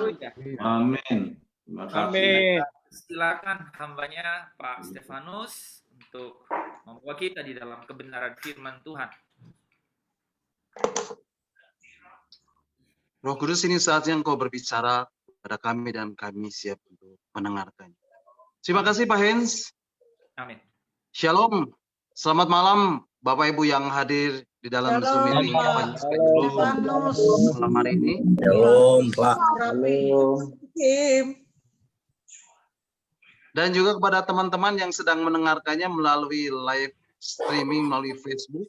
Haleluya. Amin. Terima kasih. Amin. Silakan hambanya Pak Stefanus untuk membawa kita di dalam kebenaran firman Tuhan. Roh Kudus, ini saatnya Engkau berbicara pada kami dan kami siap untuk mendengarkannya. Terima kasih Pak Hens. Amin. Shalom. Selamat malam Bapak Ibu yang hadir di dalam Zoom meeting malam hari ini. Shalom, Pak. Dan juga kepada teman-teman yang sedang mendengarkannya melalui live streaming melalui Facebook.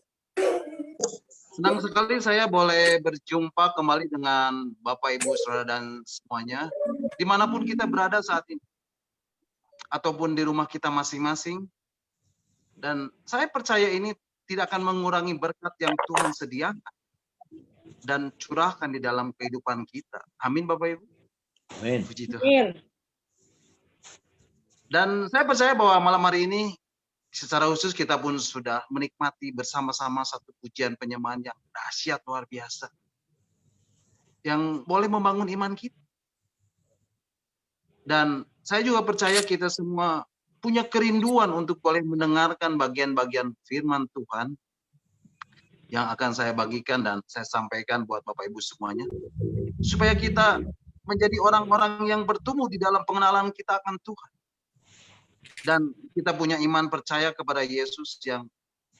Senang sekali saya boleh berjumpa kembali dengan Bapak, Ibu, Saudara, dan semuanya. Dimanapun kita berada saat ini. Ataupun di rumah kita masing-masing. Dan saya percaya ini tidak akan mengurangi berkat yang Tuhan sediakan. Dan curahkan di dalam kehidupan kita. Amin Bapak, Ibu. Amin. Puji Tuhan. Dan saya percaya bahwa malam hari ini secara khusus kita pun sudah menikmati bersama-sama satu pujian penyembahan yang dahsyat luar biasa. Yang boleh membangun iman kita. Dan saya juga percaya kita semua punya kerinduan untuk boleh mendengarkan bagian-bagian firman Tuhan yang akan saya bagikan dan saya sampaikan buat Bapak Ibu semuanya. Supaya kita menjadi orang-orang yang bertumbuh di dalam pengenalan kita akan Tuhan. Dan kita punya iman percaya kepada Yesus yang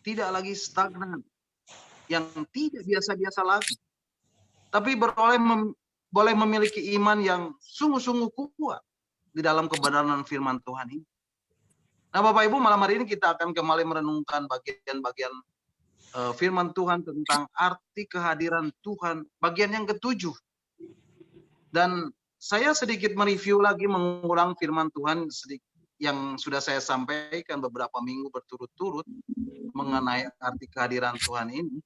tidak lagi stagnan, yang tidak biasa-biasa lagi, tapi boleh memiliki iman yang sungguh-sungguh kuat di dalam kebenaran firman Tuhan ini. Nah Bapak Ibu, malam hari ini kita akan kembali merenungkan bagian-bagian firman Tuhan tentang arti kehadiran Tuhan, bagian yang ke-7. Dan saya sedikit mereview lagi, mengulang firman Tuhan sedikit yang sudah saya sampaikan beberapa minggu berturut-turut mengenai arti kehadiran Tuhan ini.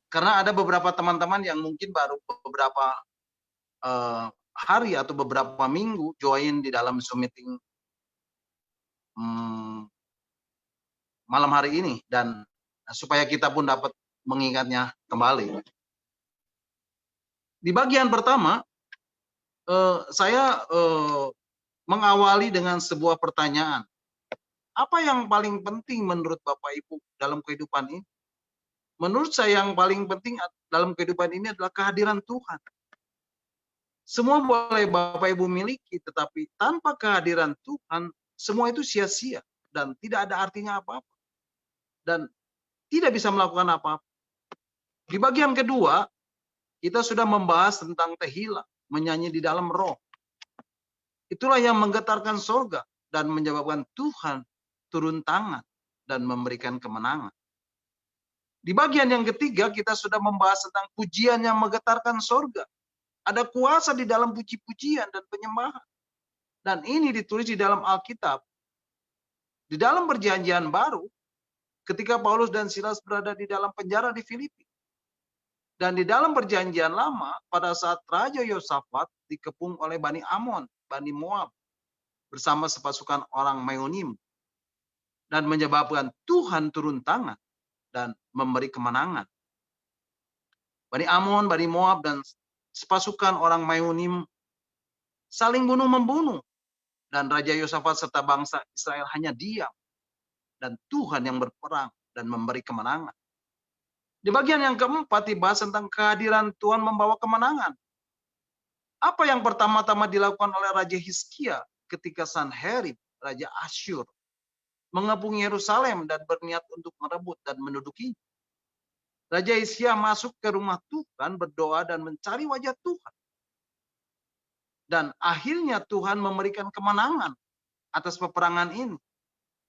Karena ada beberapa teman-teman yang mungkin baru beberapa hari atau beberapa minggu join di dalam Zoom meeting malam hari ini, dan supaya kita pun dapat mengingatnya kembali. Di bagian pertama, saya mengawali dengan sebuah pertanyaan. Apa yang paling penting menurut Bapak Ibu dalam kehidupan ini? Menurut saya yang paling penting dalam kehidupan ini adalah kehadiran Tuhan. Semua boleh Bapak Ibu miliki, tetapi tanpa kehadiran Tuhan, semua itu sia-sia dan tidak ada artinya apa-apa. Dan tidak bisa melakukan apa-apa. Di bagian kedua, kita sudah membahas tentang tehillah, menyanyi di dalam roh. Itulah yang menggetarkan surga dan menyebabkan Tuhan turun tangan dan memberikan kemenangan. Di bagian yang ketiga kita sudah membahas tentang pujian yang menggetarkan surga. Ada kuasa di dalam puji-pujian dan penyembahan. Dan ini ditulis di dalam Alkitab. Di dalam perjanjian baru, ketika Paulus dan Silas berada di dalam penjara di Filipi. Dan di dalam perjanjian lama, pada saat Raja Yosafat dikepung oleh Bani Amon, Bani Moab, bersama sepasukan orang Meonim, dan menyebabkan Tuhan turun tangan dan memberi kemenangan. Bani Amon, Bani Moab, dan sepasukan orang Meonim saling bunuh-membunuh, dan Raja Yosafat serta bangsa Israel hanya diam, dan Tuhan yang berperang dan memberi kemenangan. Di bagian yang keempat dibahas tentang kehadiran Tuhan membawa kemenangan. Apa yang pertama-tama dilakukan oleh Raja Hizkia ketika Sanherib, Raja Asyur, mengepung Yerusalem dan berniat untuk merebut dan menduduki? Raja Hizkia masuk ke rumah Tuhan, berdoa dan mencari wajah Tuhan. Dan akhirnya Tuhan memberikan kemenangan atas peperangan ini.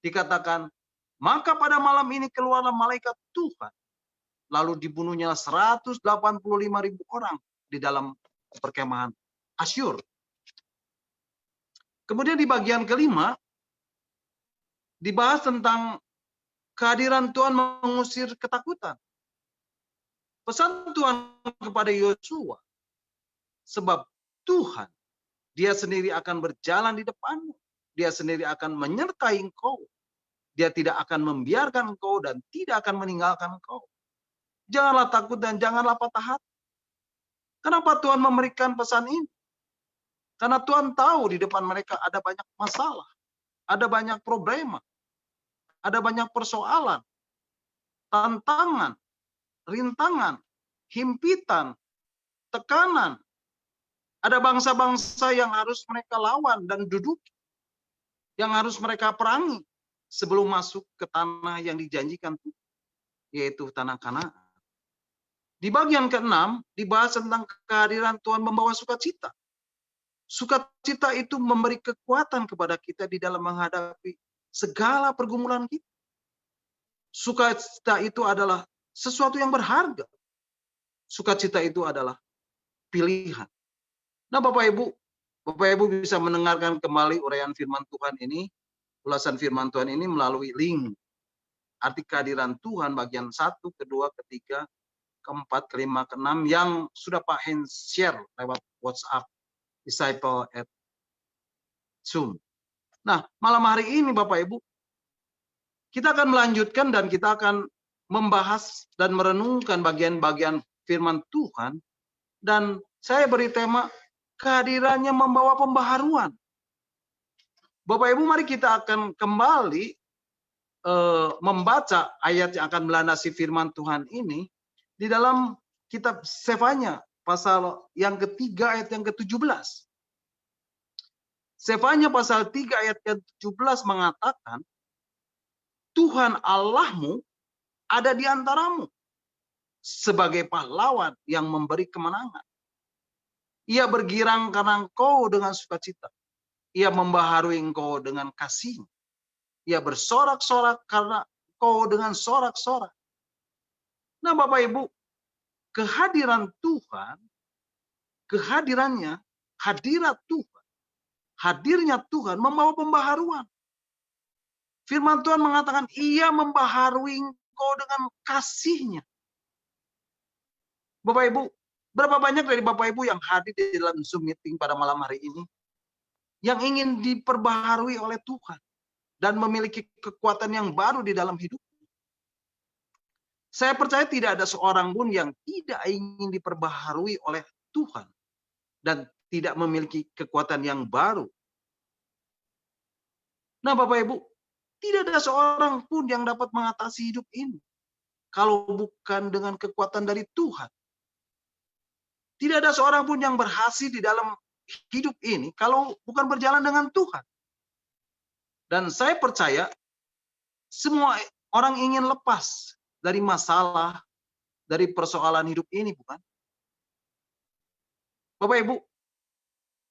Dikatakan, maka pada malam ini keluarlah malaikat Tuhan. Lalu dibunuhnya 185.000 orang di dalam perkemahan Asyur. Kemudian di bagian kelima, dibahas tentang kehadiran Tuhan mengusir ketakutan. Pesan Tuhan kepada Yosua, sebab Tuhan, dia sendiri akan berjalan di depanmu. Dia sendiri akan menyertai engkau. Dia tidak akan membiarkan engkau dan tidak akan meninggalkan engkau. Janganlah takut dan janganlah patah hati. Kenapa Tuhan memberikan pesan ini? Karena Tuhan tahu di depan mereka ada banyak masalah, ada banyak problema, ada banyak persoalan, tantangan, rintangan, himpitan, tekanan. Ada bangsa-bangsa yang harus mereka lawan dan duduki, yang harus mereka perangi sebelum masuk ke tanah yang dijanjikan, yaitu tanah Kanaan. Di bagian ke-6 dibahas tentang kehadiran Tuhan membawa sukacita. Sukacita itu memberi kekuatan kepada kita di dalam menghadapi segala pergumulan kita. Sukacita itu adalah sesuatu yang berharga. Sukacita itu adalah pilihan. Nah, Bapak Ibu bisa mendengarkan kembali uraian firman Tuhan ini, ulasan firman Tuhan ini melalui link arti kehadiran Tuhan bagian 1, kedua, ketiga, keempat, kelima, keenam yang sudah Pak Hen share lewat WhatsApp Disciple at Zoom. Nah, malam hari ini Bapak Ibu, kita akan melanjutkan dan kita akan membahas dan merenungkan bagian-bagian firman Tuhan, dan saya beri tema kehadirannya membawa pembaharuan. Bapak Ibu, mari kita akan kembali membaca ayat yang akan melandasi firman Tuhan ini di dalam kitab Sefanya pasal yang ketiga ayat yang ke-17. Sefanya pasal 3 ayat ke-17 mengatakan, Tuhan Allahmu ada di antaramu sebagai pahlawan yang memberi kemenangan. Ia bergirang karena engkau dengan sukacita. Ia membaharui engkau dengan kasih. Ia bersorak-sorak karena engkau dengan sorak-sorak. Nah, Bapak Ibu, kehadiran Tuhan, kehadirannya, hadirat Tuhan, hadirnya Tuhan membawa pembaharuan. Firman Tuhan mengatakan, ia membaharui engkau dengan kasih-Nya. Bapak Ibu, berapa banyak dari Bapak Ibu yang hadir di dalam Zoom meeting pada malam hari ini yang ingin diperbaharui oleh Tuhan dan memiliki kekuatan yang baru di dalam hidup? Saya percaya tidak ada seorang pun yang tidak ingin diperbaharui oleh Tuhan dan tidak memiliki kekuatan yang baru. Nah, Bapak Ibu, tidak ada seorang pun yang dapat mengatasi hidup ini kalau bukan dengan kekuatan dari Tuhan. Tidak ada seorang pun yang berhasil di dalam hidup ini kalau bukan berjalan dengan Tuhan. Dan saya percaya semua orang ingin lepas dari masalah, dari persoalan hidup ini, bukan? Bapak Ibu,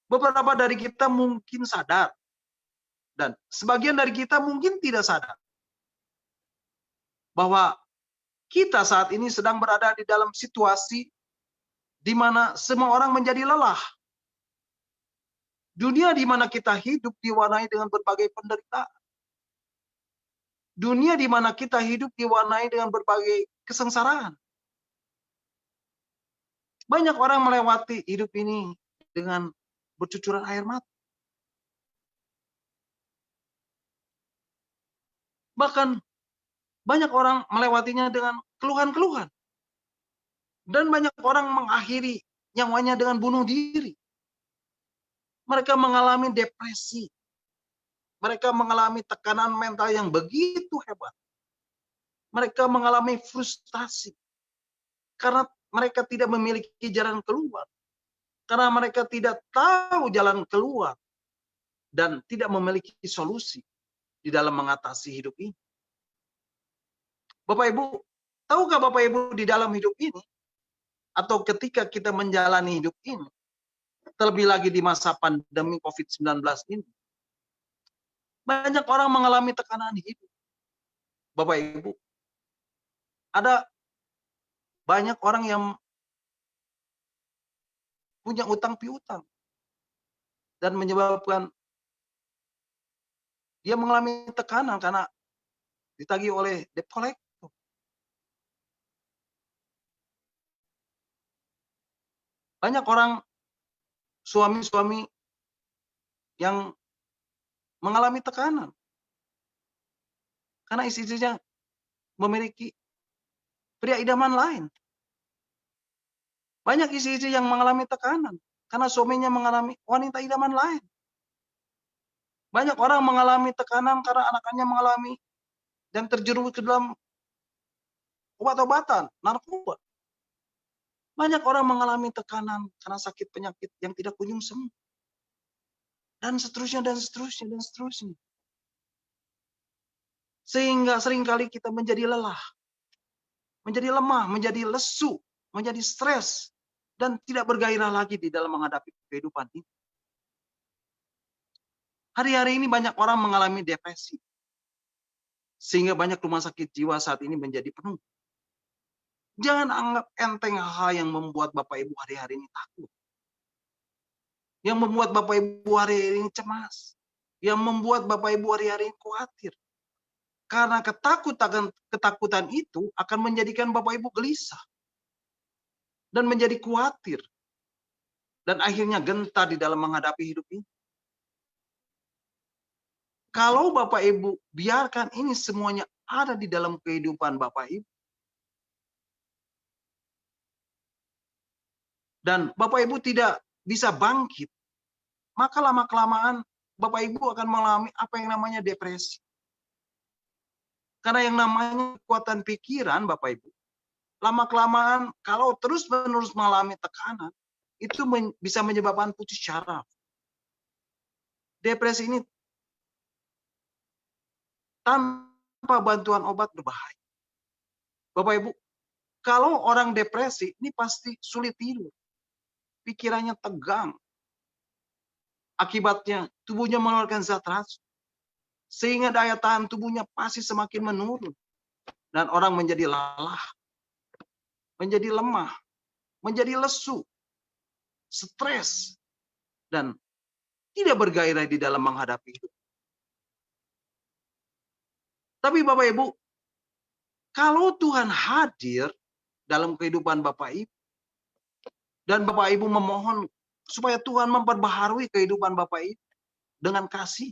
beberapa dari kita mungkin sadar, dan sebagian dari kita mungkin tidak sadar, bahwa kita saat ini sedang berada di dalam situasi di mana semua orang menjadi lelah. Dunia di mana kita hidup diwarnai dengan berbagai penderitaan. Dunia di mana kita hidup diwarnai dengan berbagai kesengsaraan. Banyak orang melewati hidup ini dengan bercucuran air mata. Bahkan banyak orang melewatinya dengan keluhan-keluhan. Dan banyak orang mengakhiri nyawanya dengan bunuh diri. Mereka mengalami depresi. Mereka mengalami tekanan mental yang begitu hebat. Mereka mengalami frustasi. Karena mereka tidak memiliki jalan keluar. Karena mereka tidak tahu jalan keluar. Dan tidak memiliki solusi di dalam mengatasi hidup ini. Bapak Ibu, tahukah Bapak Ibu di dalam hidup ini, atau ketika kita menjalani hidup ini, terlebih lagi di masa pandemi COVID-19 ini, banyak orang mengalami tekanan hidup. Bapak Ibu, ada banyak orang yang punya utang piutang dan menyebabkan dia mengalami tekanan karena ditagih oleh debt collector. Banyak orang suami-suami yang mengalami tekanan karena istri-istrinya memiliki pria idaman lain. Banyak istri-istri yang mengalami tekanan karena suaminya mengalami wanita idaman lain. Banyak orang mengalami tekanan karena anak-anaknya mengalami dan terjerumus ke dalam obat-obatan, narkoba. Banyak orang mengalami tekanan karena sakit penyakit yang tidak kunjung sembuh. Dan seterusnya, dan seterusnya, dan seterusnya. Sehingga seringkali kita menjadi lelah, menjadi lemah, menjadi lesu, menjadi stres, dan tidak bergairah lagi di dalam menghadapi kehidupan ini. Hari-hari ini banyak orang mengalami depresi. Sehingga banyak rumah sakit jiwa saat ini menjadi penuh. Jangan anggap enteng hal yang membuat Bapak Ibu hari-hari ini takut. Yang membuat Bapak Ibu hari-hari ini cemas. Yang membuat Bapak Ibu hari-hari ini khawatir. Karena ketakutan itu akan menjadikan Bapak Ibu gelisah. Dan menjadi khawatir. Dan akhirnya gentar di dalam menghadapi hidup ini. Kalau Bapak Ibu biarkan ini semuanya ada di dalam kehidupan Bapak Ibu. Dan Bapak Ibu tidak bisa bangkit. Maka lama-kelamaan Bapak Ibu akan mengalami apa yang namanya depresi. Karena yang namanya kekuatan pikiran Bapak Ibu. Lama-kelamaan kalau terus-menerus mengalami tekanan. Itu bisa menyebabkan putus syaraf. Depresi ini tanpa bantuan obat berbahaya. Bapak Ibu, kalau orang depresi ini pasti sulit tidur. Pikirannya tegang. Akibatnya tubuhnya mengeluarkan zat racun. Sehingga daya tahan tubuhnya pasti semakin menurun. Dan orang menjadi lelah. Menjadi lemah. Menjadi lesu. Stres. Dan tidak bergairah di dalam menghadapi hidup. Tapi Bapak Ibu, kalau Tuhan hadir dalam kehidupan Bapak Ibu, dan Bapak Ibu memohon supaya Tuhan memperbaharui kehidupan Bapak Ibu dengan kasih,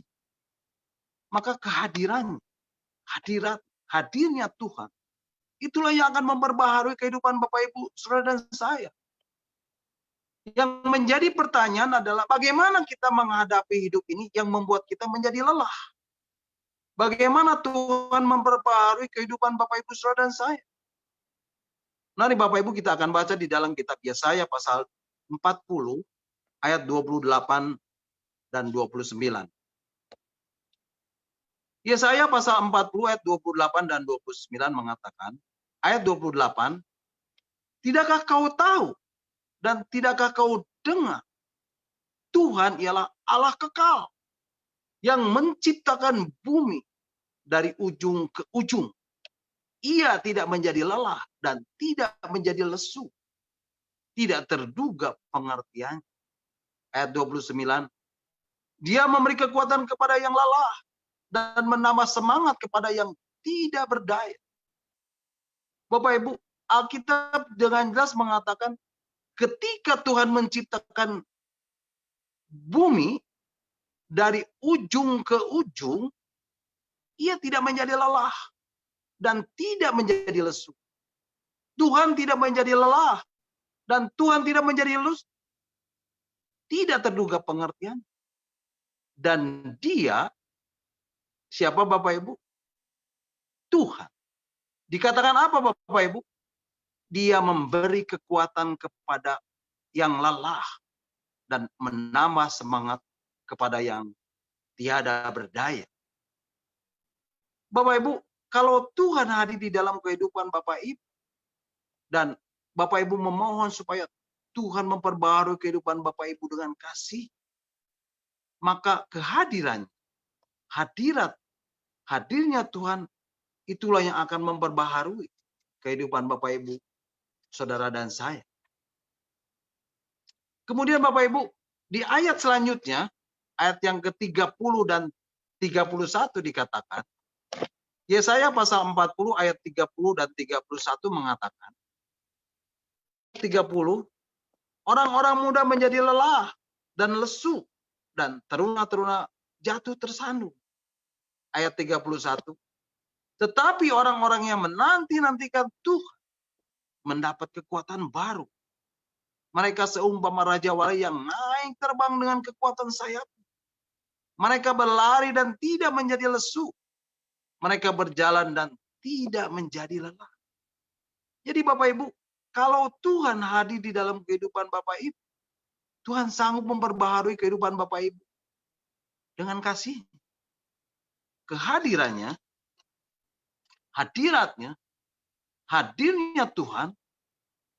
maka hadirnya Tuhan, itulah yang akan memperbaharui kehidupan Bapak Ibu, saudara dan saya. Yang menjadi pertanyaan adalah bagaimana kita menghadapi hidup ini yang membuat kita menjadi lelah. Bagaimana Tuhan memperbaharui kehidupan Bapak Ibu saudara dan saya? Mari Bapak Ibu kita akan baca di dalam kitab Yesaya pasal 40 ayat 28 dan 29. Yesaya pasal 40 ayat 28 dan 29 mengatakan, ayat 28, tidakkah kau tahu dan tidakkah kau dengar? Tuhan ialah Allah kekal yang menciptakan bumi dari ujung ke ujung. Ia tidak menjadi lelah dan tidak menjadi lesu. Tidak terduga pengertian. Ayat 29. Dia memberi kekuatan kepada yang lelah dan menambah semangat kepada yang tidak berdaya. Bapak Ibu, Alkitab dengan jelas mengatakan ketika Tuhan menciptakan bumi dari ujung ke ujung, ia tidak menjadi lelah dan tidak menjadi lesu. Tuhan tidak menjadi lelah dan Tuhan tidak menjadi lesu. Tidak terduga pengertian. Dan dia, siapa Bapak Ibu? Tuhan. Dikatakan apa Bapak Ibu? Dia memberi kekuatan kepada yang lelah dan menambah semangat kepada yang tiada berdaya. Bapak Ibu, kalau Tuhan hadir di dalam kehidupan Bapak Ibu, dan Bapak Ibu memohon supaya Tuhan memperbaharui kehidupan Bapak Ibu dengan kasih, maka hadirnya Tuhan, itulah yang akan memperbaharui kehidupan Bapak Ibu, saudara dan saya. Kemudian Bapak Ibu, di ayat selanjutnya, ayat yang ke-30 dan 31 dikatakan, Yesaya pasal 40 ayat 30 dan 31 mengatakan, 30, orang-orang muda menjadi lelah dan lesu, dan teruna-teruna jatuh tersandung. Ayat 31, tetapi orang-orang yang menanti-nantikan Tuhan mendapat kekuatan baru. Mereka seumpama raja wali yang naik terbang dengan kekuatan sayap. Mereka berlari dan tidak menjadi lesu. Mereka berjalan dan tidak menjadi lelah. Jadi Bapak Ibu, kalau Tuhan hadir di dalam kehidupan Bapak Ibu, Tuhan sanggup memperbaharui kehidupan Bapak Ibu dengan kasih. Kehadirannya, hadiratnya, hadirnya Tuhan,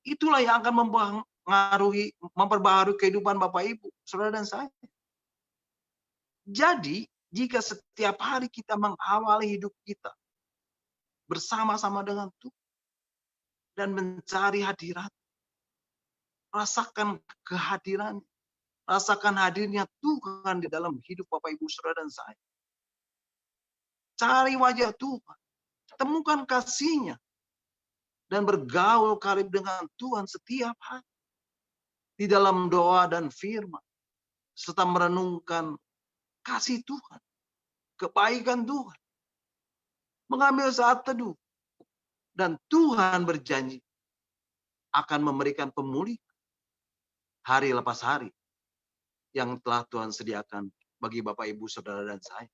itulah yang akan memperbaharui kehidupan Bapak Ibu, saudara dan saya. Jadi, jika setiap hari kita mengawali hidup kita bersama-sama dengan Tuhan dan mencari hadirat, rasakan kehadiran, rasakan hadirnya Tuhan di dalam hidup Bapak Ibu saudara dan saya. Cari wajah Tuhan, temukan kasih-Nya, dan bergaul karib dengan Tuhan setiap hari di dalam doa dan firman, serta merenungkan kasih Tuhan, kebaikan Tuhan, mengambil saat teduh, dan Tuhan berjanji akan memberikan pemulihan hari lepas hari yang telah Tuhan sediakan bagi Bapak, Ibu, Saudara, dan saya.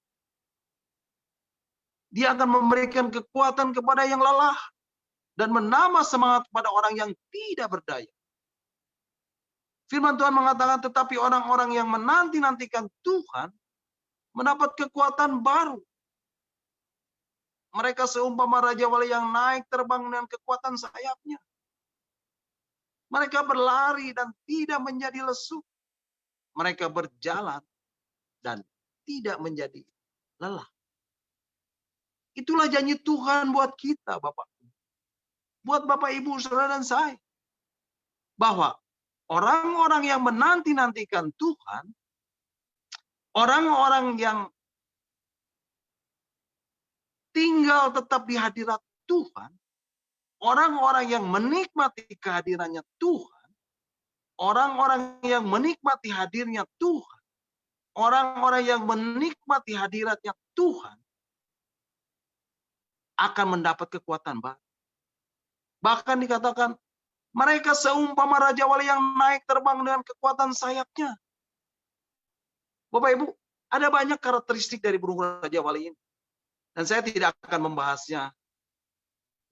Dia akan memberikan kekuatan kepada yang lelah dan menambah semangat kepada orang yang tidak berdaya. Firman Tuhan mengatakan, tetapi orang-orang yang menanti-nantikan Tuhan mendapat kekuatan baru. Mereka seumpama raja wali yang naik terbang dengan kekuatan sayapnya. Mereka berlari dan tidak menjadi lesu. Mereka berjalan dan tidak menjadi lelah. Itulah janji Tuhan buat kita, Bapak. Buat Bapak, Ibu, Saudara, dan saya. Bahwa orang-orang yang menanti-nantikan Tuhan, orang-orang yang tinggal tetap di hadirat Tuhan, orang-orang yang menikmati kehadirannya Tuhan, orang-orang yang menikmati hadirnya Tuhan, orang-orang yang menikmati hadiratnya Tuhan, akan mendapat kekuatan baru. Bahkan dikatakan, mereka seumpama raja wali yang naik terbang dengan kekuatan sayapnya. Bapak Ibu, ada banyak karakteristik dari burung raja wali ini. Dan saya tidak akan membahasnya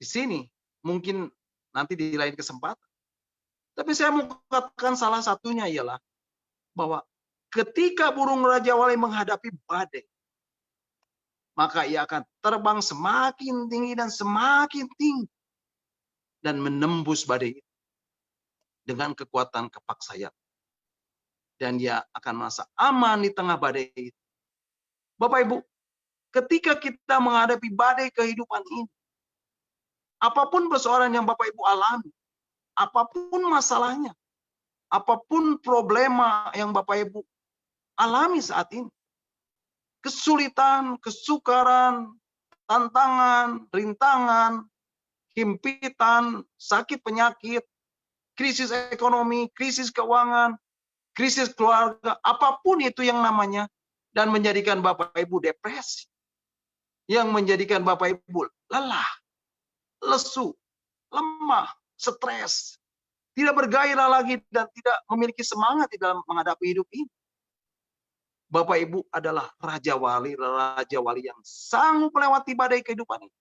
di sini. Mungkin nanti di lain kesempatan. Tapi saya mau katakan salah satunya ialah bahwa ketika burung raja wali menghadapi badai, maka ia akan terbang semakin tinggi dan semakin tinggi dan menembus badai itu dengan kekuatan kepak sayap. Dan dia akan merasa aman di tengah badai itu. Bapak Ibu, ketika kita menghadapi badai kehidupan ini, apapun persoalan yang Bapak Ibu alami, apapun masalahnya, apapun problema yang Bapak Ibu alami saat ini, kesulitan, kesukaran, tantangan, rintangan, himpitan, sakit penyakit, krisis ekonomi, krisis keuangan, krisis keluarga, apapun itu yang namanya, dan menjadikan Bapak Ibu depresi, yang menjadikan Bapak Ibu lelah, lesu, lemah, stres, tidak bergairah lagi, dan tidak memiliki semangat di dalam menghadapi hidup ini. Bapak Ibu adalah raja wali yang sanggup melewati badai kehidupan ini.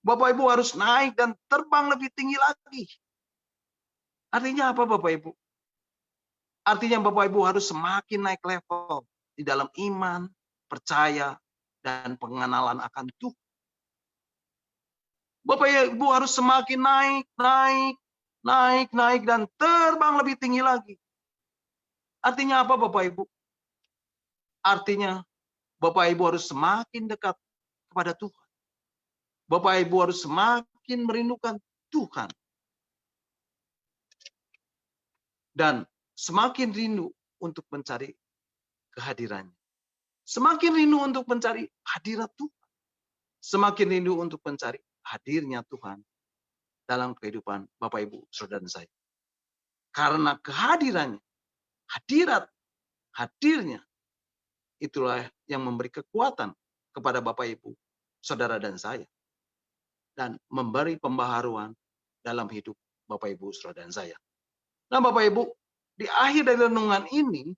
Bapak Ibu harus naik dan terbang lebih tinggi lagi. Artinya apa Bapak Ibu? Artinya Bapak Ibu harus semakin naik level di dalam iman, percaya, dan pengenalan akan Tuhan. Bapak Ibu harus semakin naik, dan terbang lebih tinggi lagi. Artinya apa Bapak Ibu? Artinya Bapak Ibu harus semakin dekat kepada Tuhan. Bapak Ibu harus semakin merindukan Tuhan. Dan semakin rindu untuk mencari kehadirannya. Semakin rindu untuk mencari hadirat Tuhan. Semakin rindu untuk mencari hadirnya Tuhan dalam kehidupan Bapak Ibu, Saudara dan saya. Karena kehadirannya, hadirnya, itulah yang memberi kekuatan kepada Bapak Ibu, Saudara dan saya. Dan memberi pembaharuan dalam hidup Bapak Ibu, Saudara dan saya. Nah, Bapak Ibu, di akhir dari renungan ini,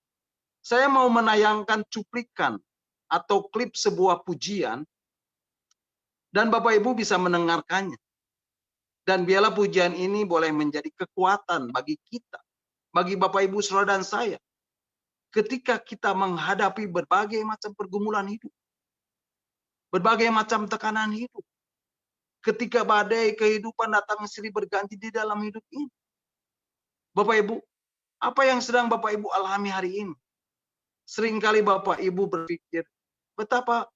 saya mau menayangkan cuplikan atau klip sebuah pujian, dan Bapak Ibu bisa mendengarkannya. Dan biarlah pujian ini boleh menjadi kekuatan bagi kita, bagi Bapak Ibu Saudara dan saya, ketika kita menghadapi berbagai macam pergumulan hidup, berbagai macam tekanan hidup, ketika badai kehidupan datang silih berganti di dalam hidup ini. Bapak Ibu, apa yang sedang Bapak Ibu alami hari ini? Seringkali Bapak Ibu berpikir, betapa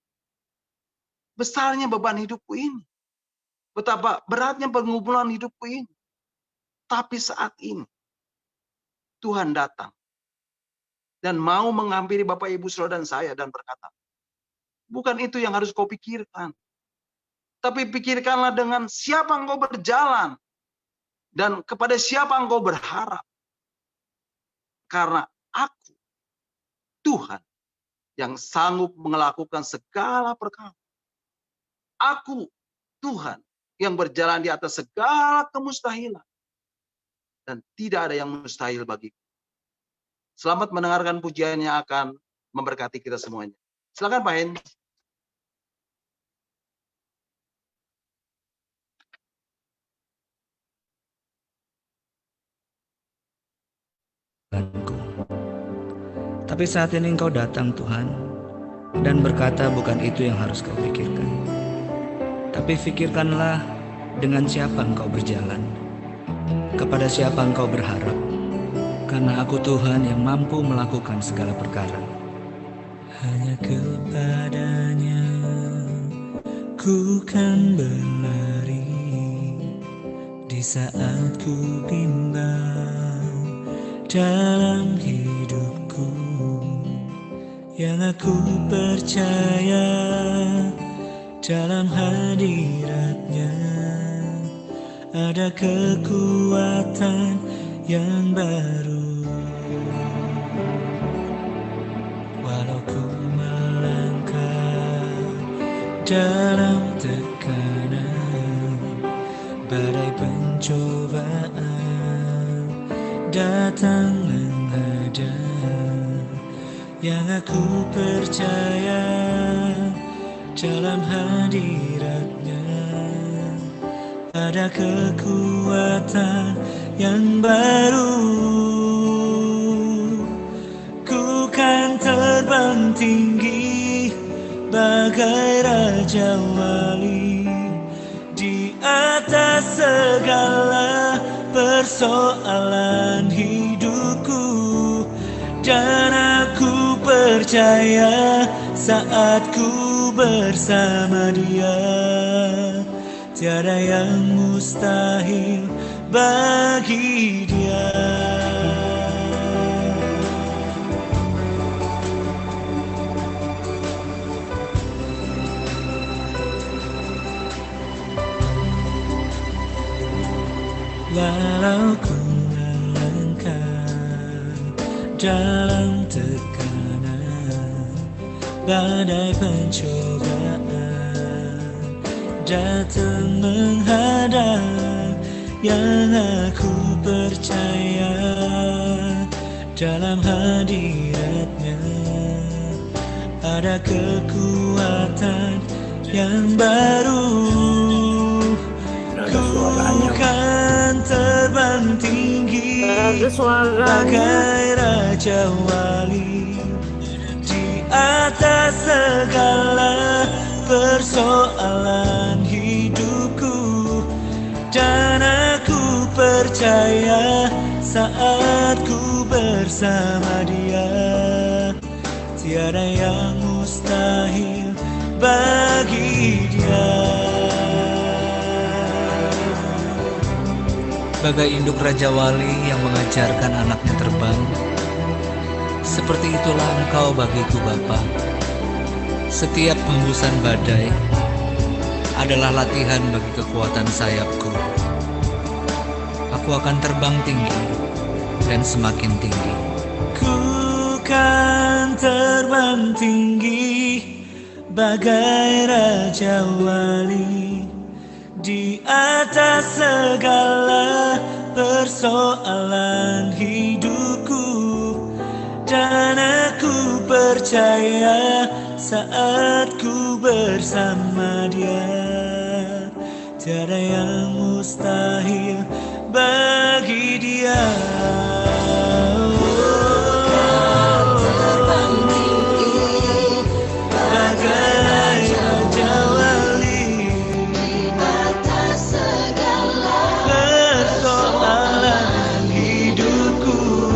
besarnya beban hidupku ini. Betapa beratnya pergumulan hidupku ini. Tapi saat ini, Tuhan datang dan mau menghampiri Bapak Ibu Saudara dan saya dan berkata, bukan itu yang harus kau pikirkan. Tapi pikirkanlah dengan siapa engkau berjalan dan kepada siapa engkau berharap. Karena aku, Tuhan, yang sanggup melakukan segala perkara. Aku, Tuhan, yang berjalan di atas segala kemustahilan. Dan tidak ada yang mustahil bagiku. Selamat mendengarkan pujian yang akan memberkati kita semuanya. Silakan Pak Hendy. Tapi saat ini Engkau datang Tuhan, dan berkata bukan itu yang harus kau pikirkan. Tapi pikirkanlah dengan siapa engkau berjalan, kepada siapa engkau berharap. Karena aku Tuhan yang mampu melakukan segala perkara. Hanya kepadanya ku kan berlari di saat ku bimbang dalam hidupku. Yang aku percaya dalam hadiratnya ada kekuatan yang baru. Walau ku melangkah dalam tekanan, badai pencobaan datang menghadang. Yang aku percaya dalam hadiratnya ada kekuatan yang baru. Ku kan terbang tinggi bagai raja wali di atas segala persoalan hidupku. Dan aku percaya saat ku bersama Dia, tiada yang mustahil bagi Dia. Walau ku dalam tekanan, badai pencobaan datang menghadang. Yang aku percaya dalam hadiratnya ada kekuatan yang baru. Ku kan terbang tinggi bagai raja wali di atas segala persoalan hidupku. Dan aku percaya saat ku bersama Dia, tiada yang mustahil bagi Dia. Bagai induk Raja Wali yang mengajarkan anaknya terbang, seperti itulah Engkau bagiku Bapa. Setiap hembusan badai adalah latihan bagi kekuatan sayapku. Aku akan terbang tinggi dan semakin tinggi. Ku kan terbang tinggi bagai Raja Wali di atas segala persoalan hidupku, dan aku percaya saat ku bersama Dia, tiada yang mustahil bagi Dia. Bagai Raja Wali di atas segala persoalan hidupku,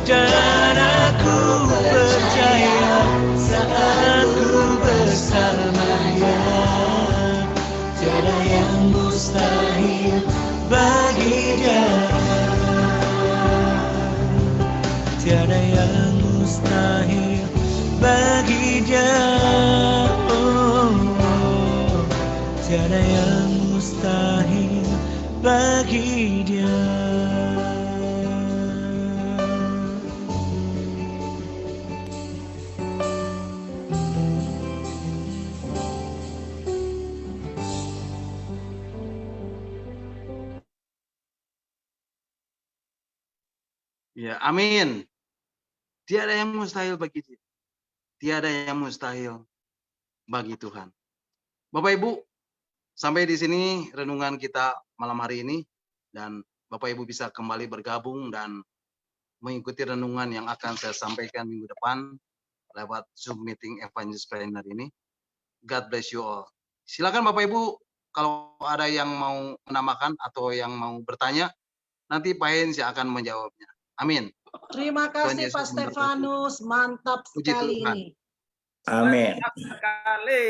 dan aku percaya saat ku bersama Dia, tiada yang mustahil bagi Dia, tiada yang mustahil bagi Dia. Oh, tiada yang mustahil bagi Dia. Ya, amin. Tiada yang mustahil bagi Dia. Tiada yang mustahil bagi Tuhan. Bapak Ibu, sampai di sini renungan kita malam hari ini, dan Bapak Ibu bisa kembali bergabung dan mengikuti renungan yang akan saya sampaikan minggu depan lewat Zoom meeting Evangelist Planner ini. God bless you all. Silakan Bapak Ibu, kalau ada yang mau menambahkan atau yang mau bertanya, nanti Pak Hens yang akan menjawabnya. Amin. Terima kasih Yesus Pak memberkati. Stefanus, mantap Puji sekali Tuhan. ini. Amin. Sekali.